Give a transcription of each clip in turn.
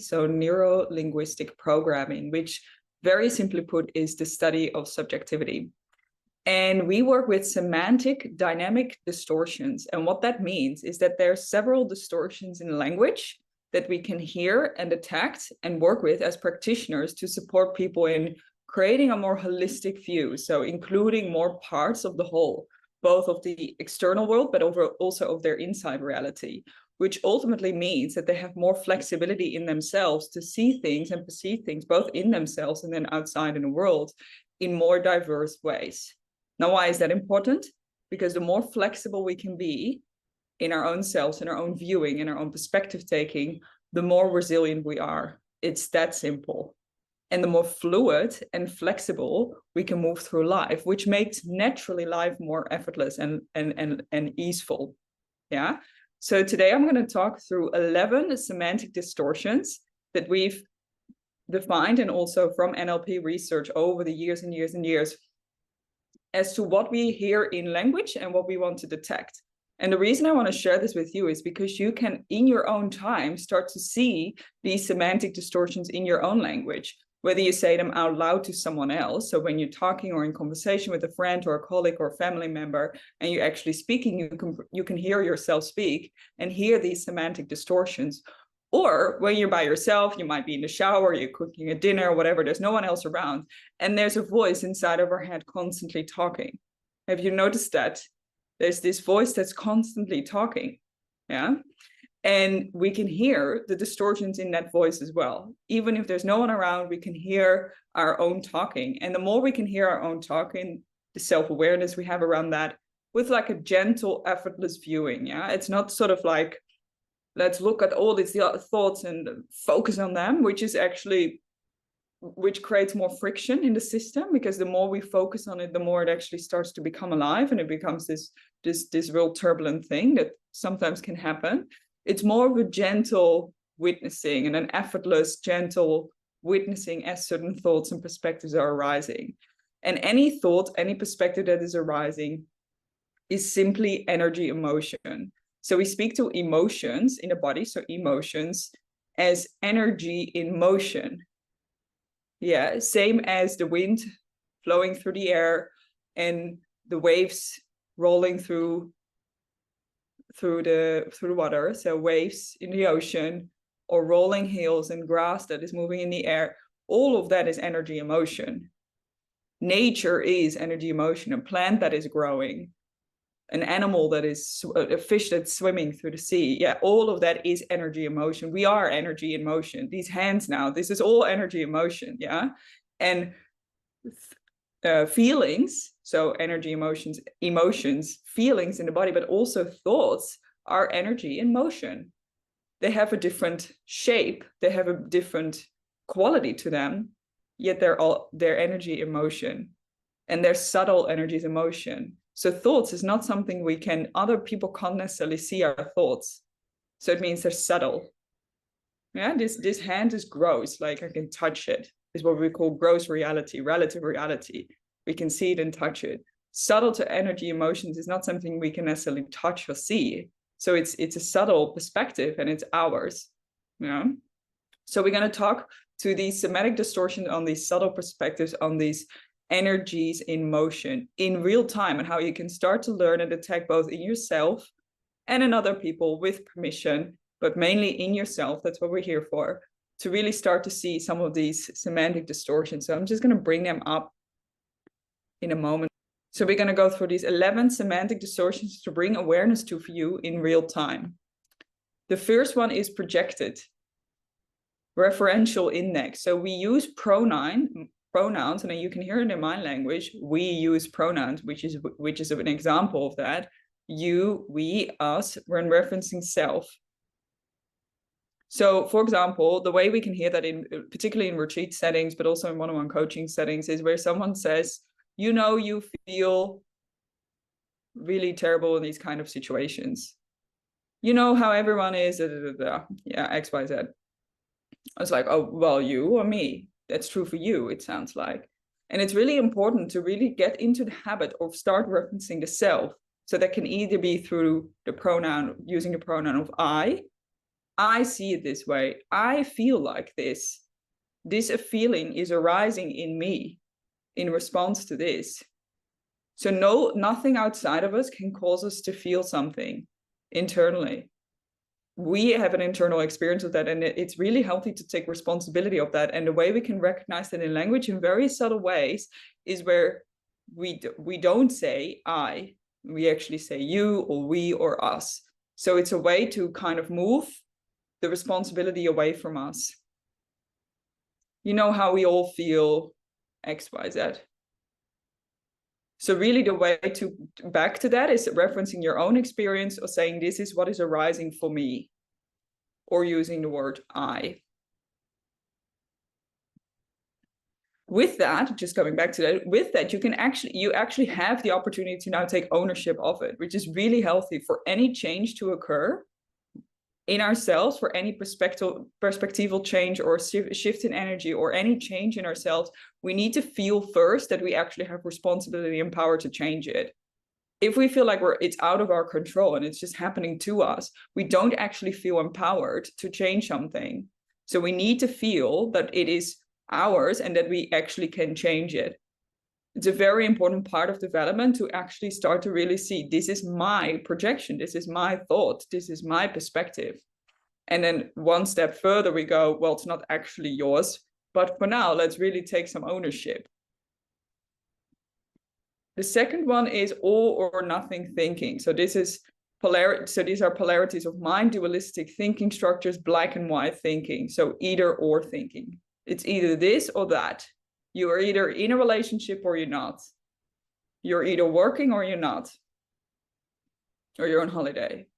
so neuro-linguistic programming, which very simply put is the study of subjectivity. And we work with semantic dynamic distortions. And what that means is that there are several distortions in language that we can hear and detect and work with as practitioners to support people in creating a more holistic view. So including more parts of the whole, both of the external world, but also of their inside reality, which ultimately means that they have more flexibility in themselves to see things and perceive things, both in themselves and then outside in the world, in more diverse ways. Now, why is that important? Because the more flexible we can be in our own selves, in our own viewing, in our own perspective taking, the more resilient we are. It's that simple. And the more fluid and flexible we can move through life, which makes naturally life more effortless and easeful. Yeah. So today I'm going to talk through 11 semantic distortions that we've defined, and also from NLP research over the years and years and years, as to what we hear in language and what we want to detect. And the reason I want to share this with you is because you can, in your own time, start to see these semantic distortions in your own language, whether you say them out loud to someone else. So when you're talking or in conversation with a friend or a colleague or a family member, and you're actually speaking, you can hear yourself speak and hear these semantic distortions. Or when you're by yourself, you might be in the shower, you're cooking a dinner, whatever, there's no one else around, and there's a voice inside of our head constantly talking. Have you noticed that? There's this voice that's constantly talking, yeah? And we can hear the distortions in that voice as well. Even if there's no one around, we can hear our own talking. And the more we can hear our own talking, the self-awareness we have around that, with like a gentle, effortless viewing, yeah? It's not sort of like, let's look at all these thoughts and focus on them, which creates more friction in the system, because the more we focus on it, the more it actually starts to become alive, and it becomes this real turbulent thing that sometimes can happen. It's more of a gentle witnessing and an effortless, gentle witnessing as certain thoughts and perspectives are arising. And any thought, any perspective that is arising is simply energy, emotion. So we speak to emotions in the body, so emotions, as energy in motion. Yeah, same as the wind flowing through the air and the waves rolling through the water. So waves in the ocean, or rolling hills and grass that is moving in the air. All of that is energy emotion. Nature is energy emotion. A plant that is growing, an animal that is, a fish that's swimming through the sea. Yeah, all of that is energy emotion. We are energy in motion. These hands now, this is all energy emotion, yeah? And feelings, so energy emotions, feelings in the body, but also thoughts are energy in motion. They have a different shape, they have a different quality to them, yet they're energy in motion. And they're subtle energies in motion. So thoughts is not something other people can't necessarily see our thoughts. So it means they're subtle. Yeah, this hand is gross, like I can touch it. Is what we call gross reality, relative reality. We can see it and touch it. Subtle to energy emotions is not something we can necessarily touch or see. So it's a subtle perspective, and it's ours. Yeah. So we're going to talk to these semantic distortions on these subtle perspectives, on these energies in motion in real time, and how you can start to learn and detect both in yourself and in other people with permission, but mainly in yourself. That's what we're here for, to really start to see some of these semantic distortions. So I'm just going to bring them up in a moment. So we're going to go through these 11 semantic distortions to bring awareness to for you in real time. The first one is projected referential index. So we use pronouns, and you can hear it in my language. We use pronouns, which is an example of that. You, we, us, when referencing self. So, for example, the way we can hear that, particularly in retreat settings, but also in one-on-one coaching settings, is where someone says, you feel really terrible in these kind of situations. You know how everyone is, yeah, X, Y, Z. I was like, oh, well, you or me? That's true for you, it sounds like. And it's really important to really get into the habit of start referencing the self. So that can either be through the pronoun, using the pronoun of I I see it this way. I feel like this. This feeling is arising in me in response to this. So nothing outside of us can cause us to feel something internally. We have an internal experience of that, and it's really healthy to take responsibility of that. And the way we can recognize that in language in very subtle ways is where we don't say I, we actually say you or we or us. So it's a way to kind of move the responsibility away from us. You know how we all feel X, Y, Z. So really the way to back to that is referencing your own experience or saying, this is what is arising for me, or using the word I. With that, just coming back to that, with that, you actually have the opportunity to now take ownership of it, which is really healthy for any change to occur in ourselves, for any perspectival change or shift in energy or any change in ourselves. We need to feel first that we actually have responsibility and power to change it. If we feel like it's out of our control and it's just happening to us, we don't actually feel empowered to change something. So we need to feel that it is ours and that we actually can change it. It's a very important part of development to actually start to really see, this is my projection, this is my thought, this is my perspective. And then one step further, we go, well, it's not actually yours, but for now, let's really take some ownership. The second one is all or nothing thinking. So this is so these are polarities of mind, dualistic thinking structures, black and white thinking. So either or thinking. It's either this or that. You are either in a relationship or you're not. You're either working or you're not. Or you're on holiday.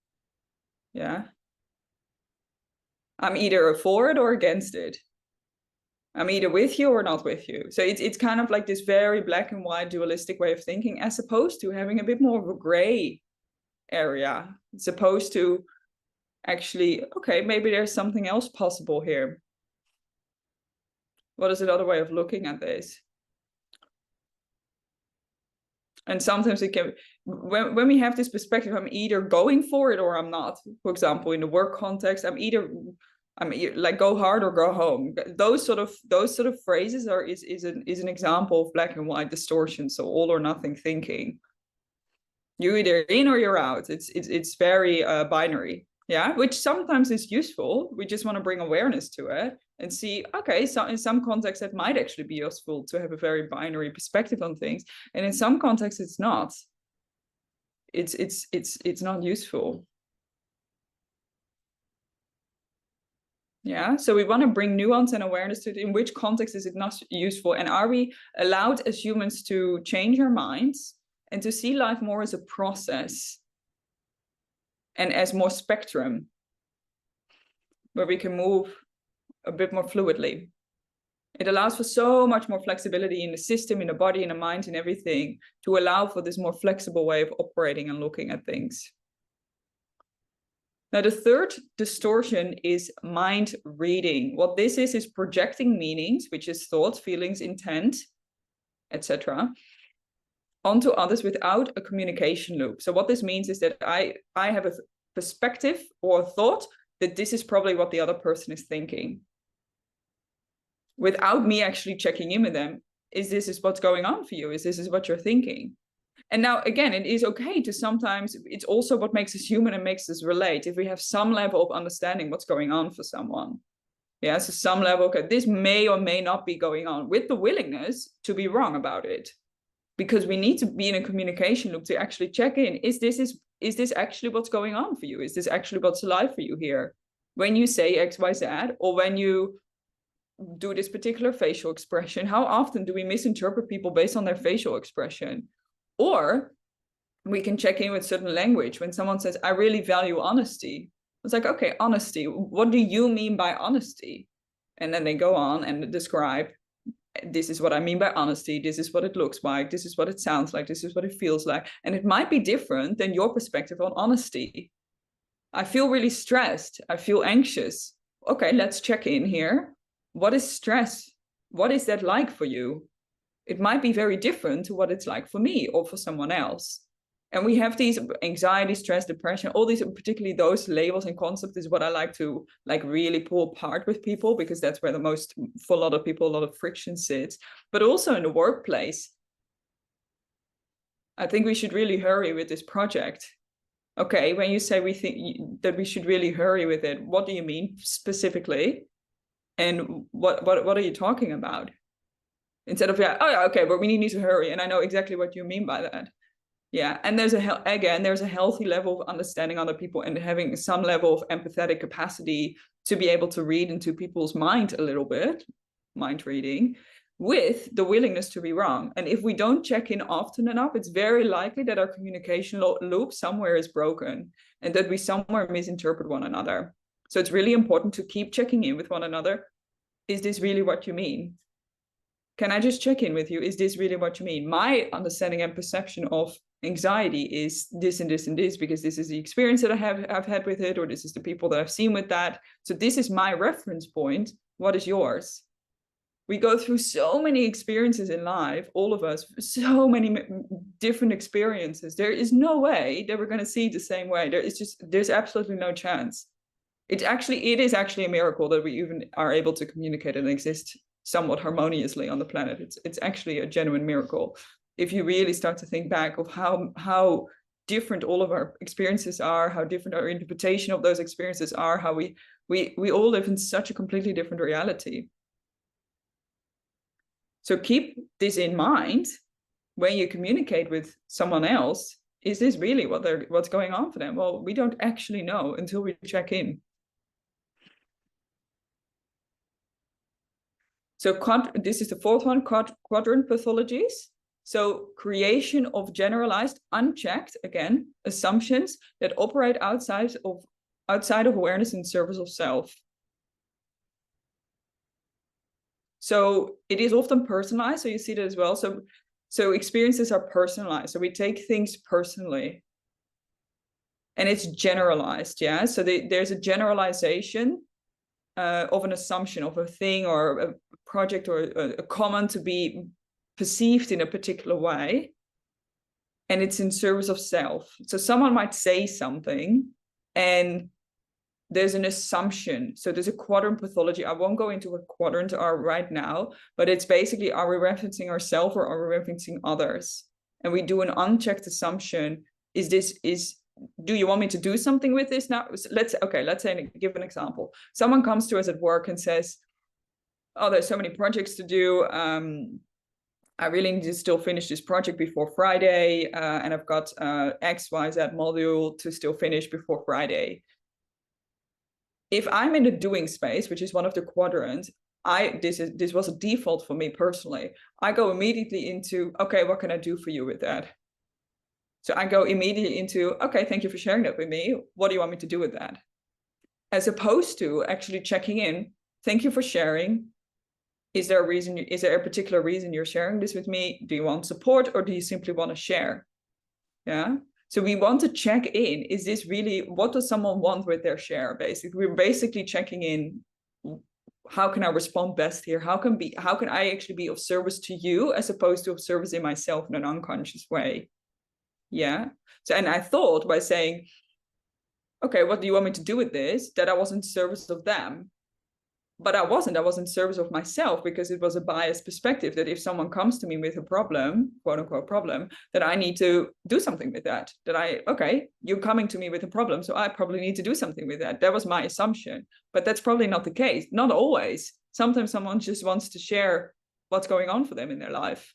Yeah. I'm either for it or against it. I'm either with you or not with you. So it's kind of like this very black and white dualistic way of thinking, as opposed to having a bit more of a gray area. It's supposed to actually, okay, maybe there's something else possible here. What is another way of looking at this? And sometimes it can, when we have this perspective, I'm either going for it or I'm not. For example, in the work context, I'm like go hard or go home. Those sort of phrases is an example of black and white distortion. So all or nothing thinking. You're either in or you're out. It's very binary. Yeah, which sometimes is useful. We just want to bring awareness to it and see, okay, so in some contexts it might actually be useful to have a very binary perspective on things, and in some contexts it's not. It's not useful. Yeah, so we want to bring nuance and awareness to it. In which context is it not useful, and are we allowed as humans to change our minds and to see life more as a process and as more spectrum, where we can move a bit more fluidly. It allows for so much more flexibility in the system, in the body, in the mind, in everything, to allow for this more flexible way of operating and looking at things. Now, the third distortion is mind reading. What this is projecting meanings, which is thoughts, feelings, intent, etc., onto others without a communication loop. So what this means is that I have a perspective or a thought that this is probably what the other person is thinking, without me actually checking in with them. Is this what's going on for you? Is this what you're thinking? And now, again, it is okay to sometimes, it's also what makes us human and makes us relate. If we have some level of understanding what's going on for someone. Yeah, so some level, okay, this may or may not be going on, with the willingness to be wrong about it. Because we need to be in a communication loop to actually check in. Is this actually what's going on for you? Is this actually what's alive for you here? When you say X, Y, Z, or when you do this particular facial expression, how often do we misinterpret people based on their facial expression? Or we can check in with certain language. When someone says, I really value honesty. It's like, okay, honesty. What do you mean by honesty? And then they go on and describe, this is what I mean by honesty. This is what it looks like. This is what it sounds like. This is what it feels like. And it might be different than your perspective on honesty. I feel really stressed. I feel anxious. Okay, let's check in here. What is stress? What is that like for you? It might be very different to what it's like for me or for someone else. And we have these anxiety, stress, depression, all these, particularly those labels and concepts is what I like to really pull apart with people, because that's where for a lot of people, a lot of friction sits. But also in the workplace, I think we should really hurry with this project. Okay, when you say we think that we should really hurry with it, what do you mean specifically? And what are you talking about? Instead of, yeah, oh yeah, okay, but we need to hurry. And I know exactly what you mean by that. Yeah, and there's a healthy level of understanding other people and having some level of empathetic capacity to be able to read into people's mind a little bit, mind reading, with the willingness to be wrong. And if we don't check in often enough, it's very likely that our communication loop somewhere is broken and that we somewhere misinterpret one another. So it's really important to keep checking in with one another. Is this really what you mean? Can I just check in with you? Is this really what you mean? My understanding and perception of anxiety is this and this and this, because this is the experience that I've had with it, or this is the people that I've seen with that. So this is my reference point. What is yours? We go through so many experiences in life, all of us, so many different experiences. There is no way that we're going to see it the same way. There's absolutely no chance. It is actually a miracle that we even are able to communicate and exist somewhat harmoniously on the planet. It's actually a genuine miracle. If you really start to think back of how different all of our experiences are, how different our interpretation of those experiences are, how we all live in such a completely different reality. So keep this in mind when you communicate with someone else. Is this really what's going on for them? Well, we don't actually know until we check in. So this is the fourth one, quadrant pathologies. So creation of generalized, unchecked, again, assumptions that operate outside of awareness in service of self. So it is often personalized. So you see that as well. So experiences are personalized. So we take things personally. And it's generalized, yeah? So there's a generalization of an assumption of a thing or a project or a comment to be perceived in a particular way, and it's in service of self. So someone might say something and there's an assumption. So there's a quadrant pathology. I won't go into what quadrants are right now, but it's basically, are we referencing ourselves or are we referencing others? And we do an unchecked assumption. Do you want me to do something with this now? Let's say, give an example. Someone comes to us at work and says, oh, there's so many projects to do. I really need to still finish this project before Friday. And I've got X, Y, Z module to still finish before Friday. If I'm in the doing space, which is one of the quadrants, this was a default for me personally. I go immediately into, okay, what can I do for you with that? So I go immediately into, okay, thank you for sharing that with me. What do you want me to do with that? As opposed to actually checking in, thank you for sharing. Is there a particular reason you're sharing this with me? Do you want support or do you simply want to share? Yeah. So we want to check in. Is this really, what does someone want with their share? Basically, we're basically checking in. How can I respond best here? How can I actually be of service to you as opposed to of service in myself in an unconscious way? Yeah. So, and I thought by saying, okay, what do you want me to do with this? That I was in service of them. But I was in service of myself, because it was a biased perspective that if someone comes to me with a problem, quote unquote problem, that I need to do something with that. Okay, you're coming to me with a problem, so I probably need to do something with that. That was my assumption, but that's probably not the case. Not always. Sometimes someone just wants to share what's going on for them in their life.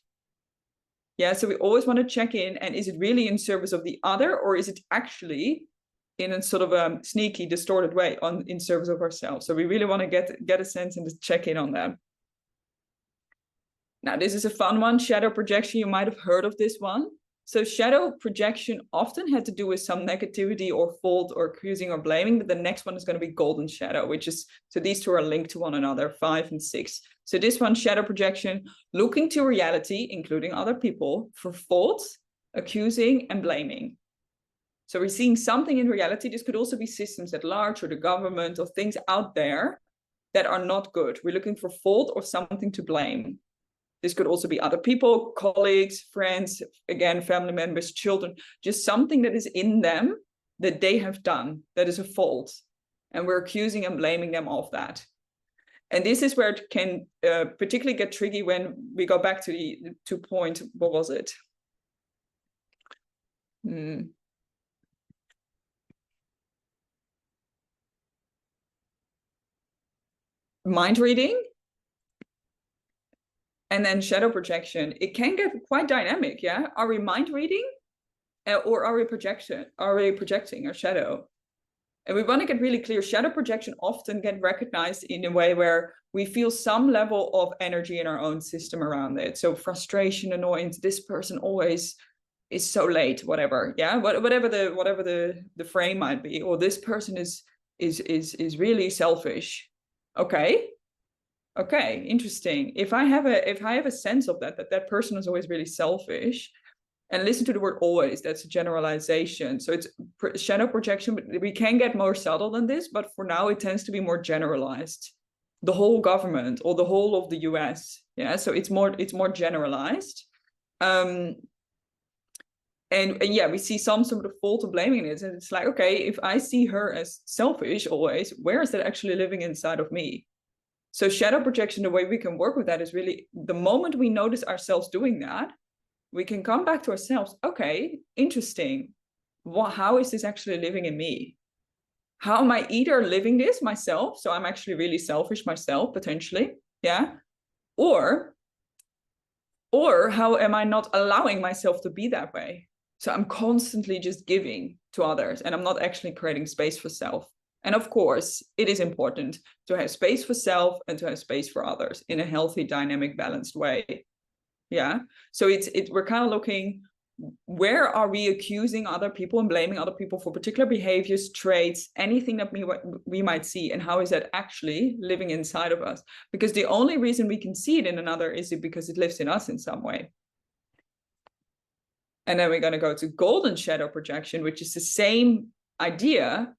Yeah, so we always want to check in, and is it really in service of the other, or is it actually in a sort of a sneaky, distorted way in service of ourselves? So we really want to get a sense and just check in on that. Now, this is a fun one, shadow projection. You might have heard of this one. So shadow projection often had to do with some negativity or fault or accusing or blaming, but the next one is going to be golden shadow, so these two are linked to one another, 5 and 6. So this one, shadow projection, looking to reality, including other people, for faults, accusing and blaming. So we're seeing something in reality. This could also be systems at large or the government or things out there that are not good. We're looking for fault or something to blame. This could also be other people, colleagues, friends, again, family members, children, just something that is in them that they have done that is a fault. And we're accusing and blaming them of that. And this is where it can particularly get tricky when we go back to the point, what was it? Mind reading and then shadow projection. It can get quite dynamic, yeah? Are we mind reading or are we projecting our shadow? And we want to get really clear. Shadow projection often get recognized in a way where we feel some level of energy in our own system around it. So frustration, annoyance, this person always is so late, whatever. Yeah, whatever the frame might be, or this person is really selfish. Okay, interesting. If I have a sense of that person is always really selfish, and listen to the word always, that's a generalization. So it's shadow projection, but we can get more subtle than this, but for now it tends to be more generalized. The whole government or the whole of the US. Yeah, so it's more generalized. And yeah, we see some sort of fault of blaming it. And it's like, okay, if I see her as selfish always, where is that actually living inside of me? So shadow projection, the way we can work with that is really the moment we notice ourselves doing that, we can come back to ourselves. Okay, interesting. How is this actually living in me? How am I either living this myself? So I'm actually really selfish myself, potentially. Yeah. Or how am I not allowing myself to be that way? So I'm constantly just giving to others and I'm not actually creating space for self. And of course, it is important to have space for self and to have space for others in a healthy, dynamic, balanced way. Yeah. So we're kind of looking, where are we accusing other people and blaming other people for particular behaviors, traits, anything that we might see, and how is that actually living inside of us? Because the only reason we can see it in another is because it lives in us in some way. And then we're going to go to golden shadow projection, which is the same idea,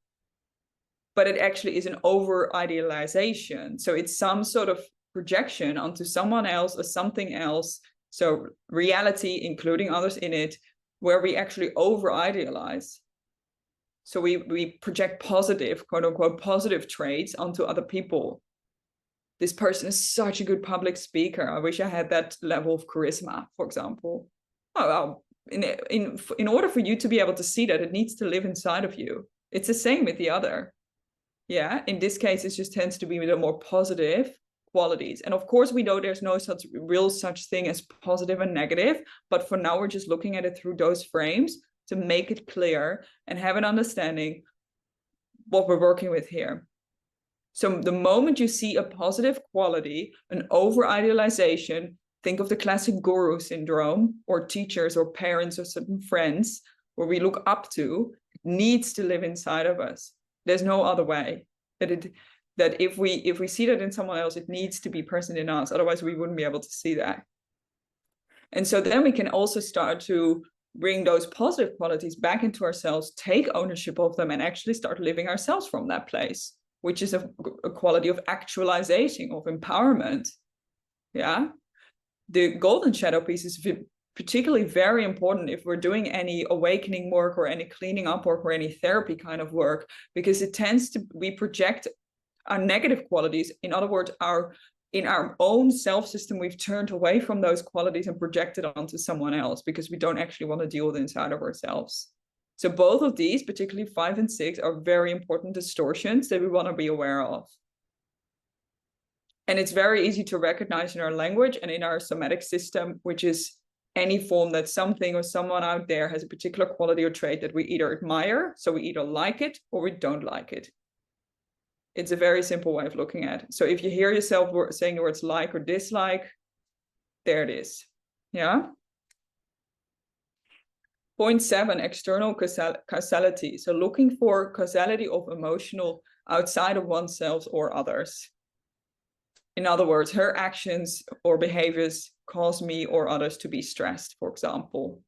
but it actually is an over idealization. So it's some sort of projection onto someone else or something else. So reality, including others in it, where we actually over idealize. So we project positive, quote unquote, positive traits onto other people. This person is such a good public speaker. I wish I had that level of charisma, for example. Oh, well, in order for you to be able to see that, it needs to live inside of you. It's the same with the other. Yeah, in this case, it just tends to be the more positive qualities. And of course, we know there's no such thing as positive and negative, but for now, we're just looking at it through those frames to make it clear and have an understanding what we're working with here. So the moment you see a positive quality, an over-idealization, think of the classic guru syndrome, or teachers or parents or certain friends where we look up to, it needs to live inside of us. There's no other way. That if we see that in someone else, it needs to be present in us. Otherwise, we wouldn't be able to see that. And so then we can also start to bring those positive qualities back into ourselves, take ownership of them, and actually start living ourselves from that place, which is a quality of actualization, of empowerment. Yeah. The golden shadow piece is particularly very important if we're doing any awakening work or any cleaning up work or any therapy kind of work, because it tends to, we project our negative qualities. In other words, in our own self system, we've turned away from those qualities and projected onto someone else because we don't actually want to deal with inside of ourselves. So both of these, particularly 5 and 6, are very important distortions that we want to be aware of. And it's very easy to recognize in our language and in our somatic system, which is any form that something or someone out there has a particular quality or trait that we either admire, so we either like it or we don't like it. It's a very simple way of looking at it. So if you hear yourself saying the words like or dislike, there it is. Yeah. Point 7, external causality. So looking for causality of emotional outside of oneself or others. In other words, her actions or behaviors cause me or others to be stressed, for example.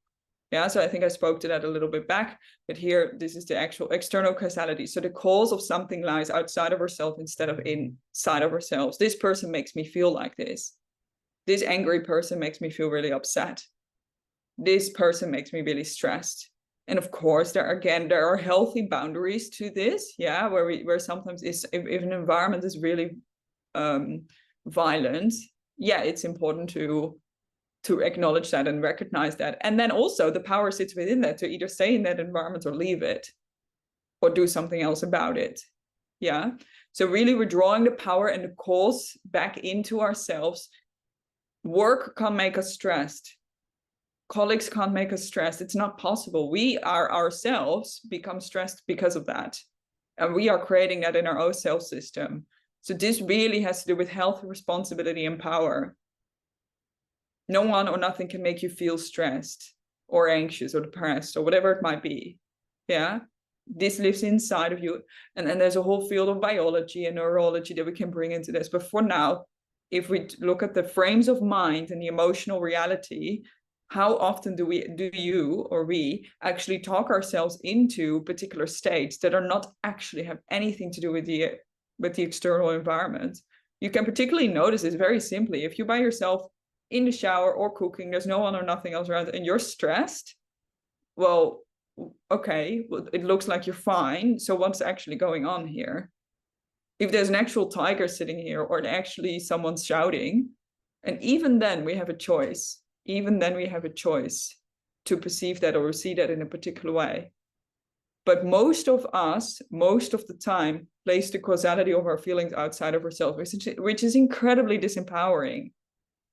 Yeah, so I think I spoke to that a little bit back, but here, this is the actual external causality. So the cause of something lies outside of ourselves instead of inside of ourselves. This person makes me feel like this. This angry person makes me feel really upset. This person makes me really stressed. And of course, there are healthy boundaries to this, yeah, where sometimes if an environment is really violent, yeah, it's important to acknowledge that and recognize that. And then also the power sits within that to either stay in that environment or leave it or do something else about it. Yeah. So really withdrawing the power and the cause back into ourselves. Work can't make us stressed. Colleagues can't make us stressed. It's not possible. We are ourselves become stressed because of that. And we are creating that in our own self system. So this really has to do with health, responsibility, and power. No one or nothing can make you feel stressed or anxious or depressed or whatever it might be. Yeah. This lives inside of you. And then there's a whole field of biology and neurology that we can bring into this. But for now, if we look at the frames of mind and the emotional reality, how often do you or we actually talk ourselves into particular states that are not actually have anything to do with the external environment? You can particularly notice this very simply. If you're by yourself in the shower or cooking, there's no one or nothing else around, and you're stressed, well, okay, well, it looks like you're fine. So what's actually going on here? If there's an actual tiger sitting here or actually someone's shouting, and even then we have a choice. Even then we have a choice to perceive that or see that in a particular way. But most of us, most of the time, place the causality of our feelings outside of ourselves, which is incredibly disempowering.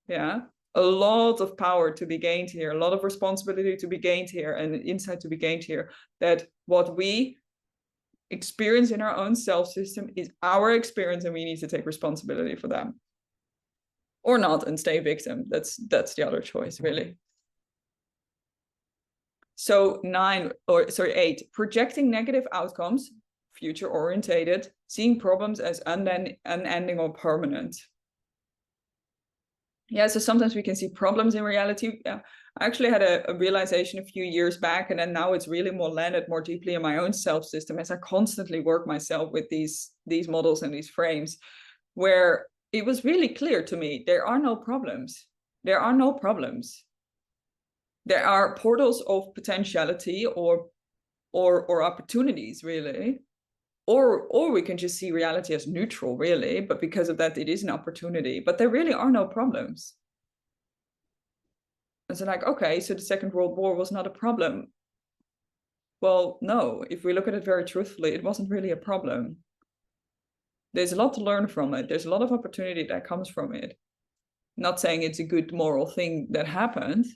Yeah, a lot of power to be gained here, a lot of responsibility to be gained here, and insight to be gained here, that what we experience in our own self system is our experience, and we need to take responsibility for them. Or not, and stay victim. That's the other choice, really. So 8, projecting negative outcomes, future orientated, seeing problems as unending or permanent. Yeah, so sometimes we can see problems in reality. I actually had a realization a few years back, and then now it's really more landed more deeply in my own self system as I constantly work myself with these models and these frames, where it was really clear to me, there are no problems. There are no problems. There are portals of potentiality or opportunities, really. Or we can just see reality as neutral, really. But because of that, it is an opportunity. But there really are no problems. And so like, okay, so the Second World War was not a problem. Well, no, if we look at it very truthfully, it wasn't really a problem. There's a lot to learn from it. There's a lot of opportunity that comes from it. Not saying it's a good moral thing that happened,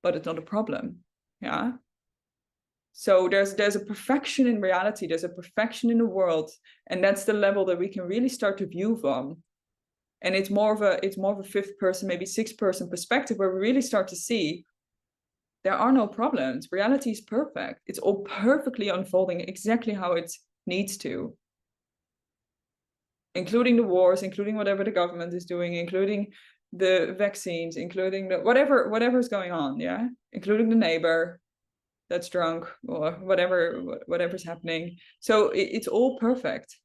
but it's not a problem. Yeah. So there's a perfection in reality. There's a perfection in the world, and that's the level that we can really start to view from. And it's more of a fifth person, maybe sixth person perspective, where we really start to see there are no problems. Reality is perfect. It's all perfectly unfolding exactly how it needs to. Including the wars, including whatever the government is doing, including the vaccines, including the whatever's going on, yeah, including the neighbor that's drunk or whatever's happening. So it's all perfect,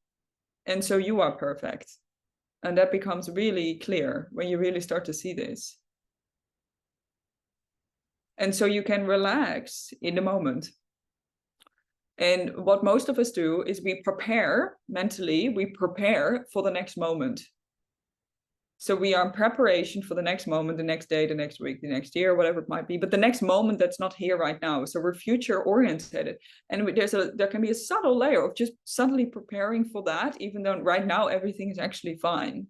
and so you are perfect, and that becomes really clear when you really start to see this. And so you can relax in the moment. And what most of us do is we prepare mentally, we prepare for the next moment. So we are in preparation for the next moment, the next day, the next week, the next year, whatever it might be, but the next moment that's not here right now. So we're future oriented. And there can be a subtle layer of just subtly preparing for that, even though right now everything is actually fine.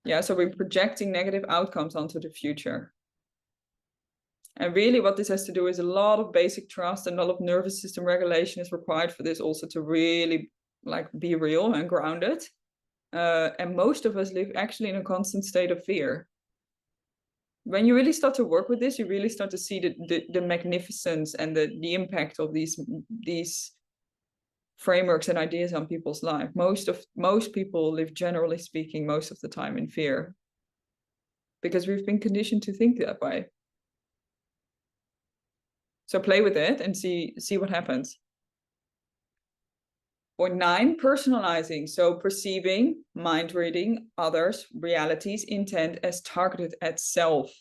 Yeah, so we're projecting negative outcomes onto the future. And really what this has to do is a lot of basic trust and a lot of nervous system regulation is required for this also to really like be real and grounded. And most of us live actually in a constant state of fear. When you really start to work with this, you really start to see the magnificence and the impact of these frameworks and ideas on people's life. Most people live, generally speaking, most of the time in fear because we've been conditioned to think that way. So play with it and see what happens. Point 9, personalizing. So perceiving, mind reading, others, realities, intent as targeted at self.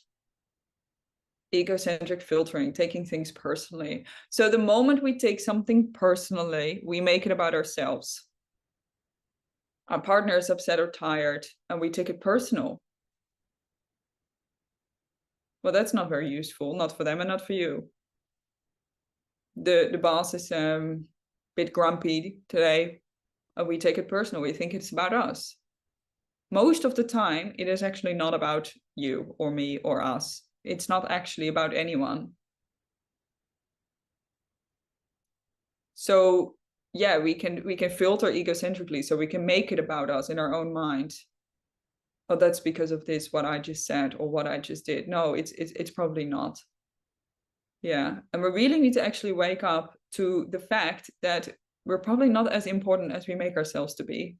Egocentric filtering, taking things personally. So the moment we take something personally, we make it about ourselves. Our partner is upset or tired, and we take it personal. Well, that's not very useful, not for them and not for you. The boss is a bit grumpy today, and we take it personal. We think it's about us. Most of the time, it is actually not about you or me or us. It's not actually about anyone. So yeah, we can filter egocentrically, so we can make it about us in our own mind. Oh, that's because of this, what I just said or what I just did. No, it's probably not. Yeah, and we really need to actually wake up to the fact that we're probably not as important as we make ourselves to be,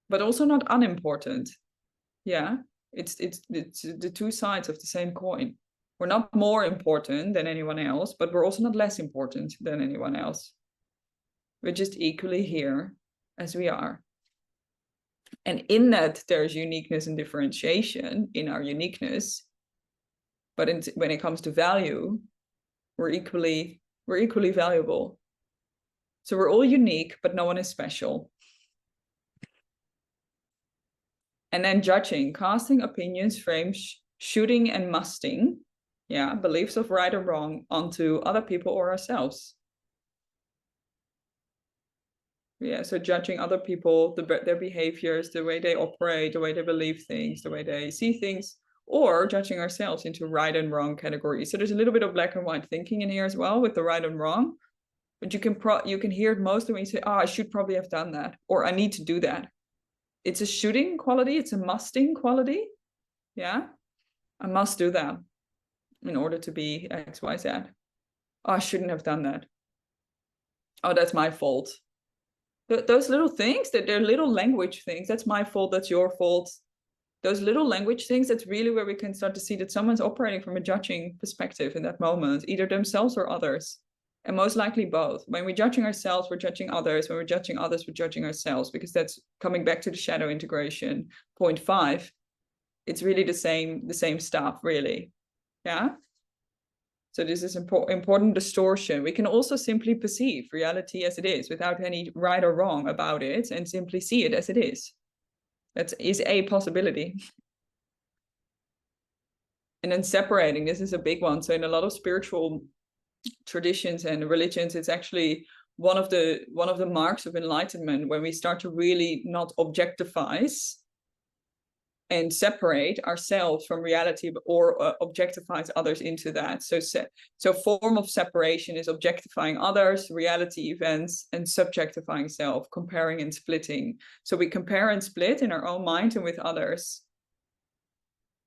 but also not unimportant. Yeah, it's the two sides of the same coin. We're not more important than anyone else, but we're also not less important than anyone else. We're just equally here as we are. And in that, there's uniqueness and differentiation in our uniqueness. But when it comes to value, we're equally valuable. So we're all unique, but no one is special. And then judging, casting opinions, frames, shooting and musting, yeah, beliefs of right or wrong onto other people or ourselves. Yeah, so judging other people, their behaviors, the way they operate, the way they believe things, the way they see things, or judging ourselves into right and wrong categories. So there's a little bit of black and white thinking in here as well with the right and wrong. But you can hear it mostly when you say, oh, I should probably have done that, or I need to do that. It's a shooting quality, it's a musting quality. Yeah, I must do that in order to be X, Y, Z. Oh, I shouldn't have done that. Oh, that's my fault. Those little things, that they're little language things. That's my fault, that's your fault. Those little language things, that's really where we can start to see that someone's operating from a judging perspective in that moment, either themselves or others. And most likely both. When we're judging ourselves, we're judging others. When we're judging others, we're judging ourselves, because that's coming back to the shadow integration. Point 5. It's really the same stuff, really. Yeah. So this is important distortion. We can also simply perceive reality as it is without any right or wrong about it, and simply see it as it is. That is a possibility. And then separating, this is a big one. So in a lot of spiritual traditions and religions, it's actually one of the marks of enlightenment, when we start to really not objectifies and separate ourselves from reality, or objectifies others into that. So form of separation is objectifying others, reality events, and subjectifying self, comparing and splitting. So we compare and split in our own mind and with others.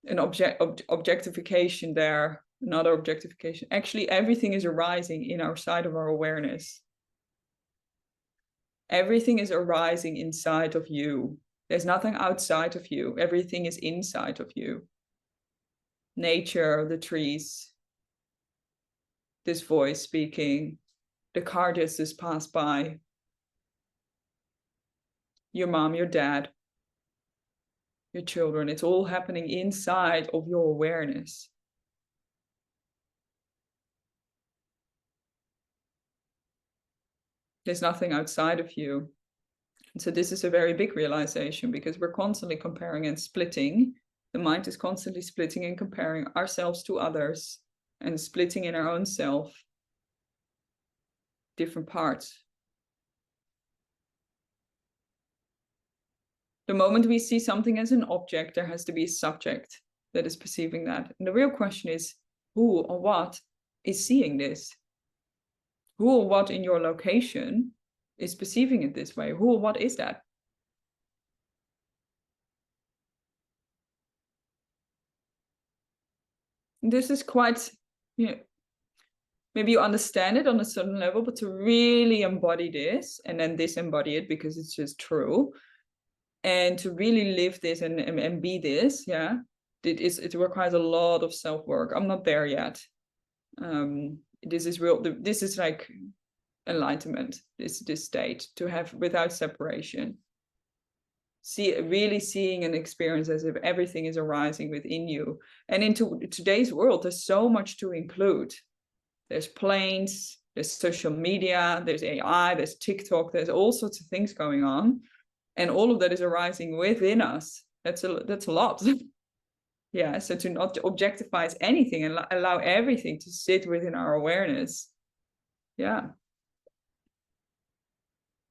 An objectification there, another objectification. Actually, everything is arising in our side of our awareness. Everything is arising inside of you. There's nothing outside of you. Everything is inside of you. Nature, the trees, this voice speaking, the car just passed by, your mom, your dad, your children. It's all happening inside of your awareness. There's nothing outside of you. And so this is a very big realization, because we're constantly comparing and splitting. The mind is constantly splitting and comparing ourselves to others, and splitting in our own self, different parts. The moment we see something as an object, there has to be a subject that is perceiving that. And the real question is, who or what is seeing this? Who or what in your location is perceiving it this way? Who or what is that? This is quite, maybe you understand it on a certain level, but to really embody this and then disembody it, because it's just true, and to really live this and be this, yeah, it requires a lot of self-work. I'm not there yet. This is real. This is like enlightenment, this state, to have without separation. Really seeing an experience as if everything is arising within you. And into today's world, there's so much to include. There's planes, there's social media, there's AI, there's TikTok, there's all sorts of things going on. And all of that is arising within us. That's a lot. Yeah, so to not objectify anything and allow everything to sit within our awareness. Yeah.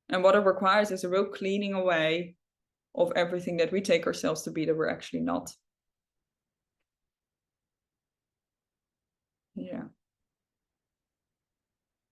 And what it requires is a real cleaning away of everything that we take ourselves to be that we're actually not.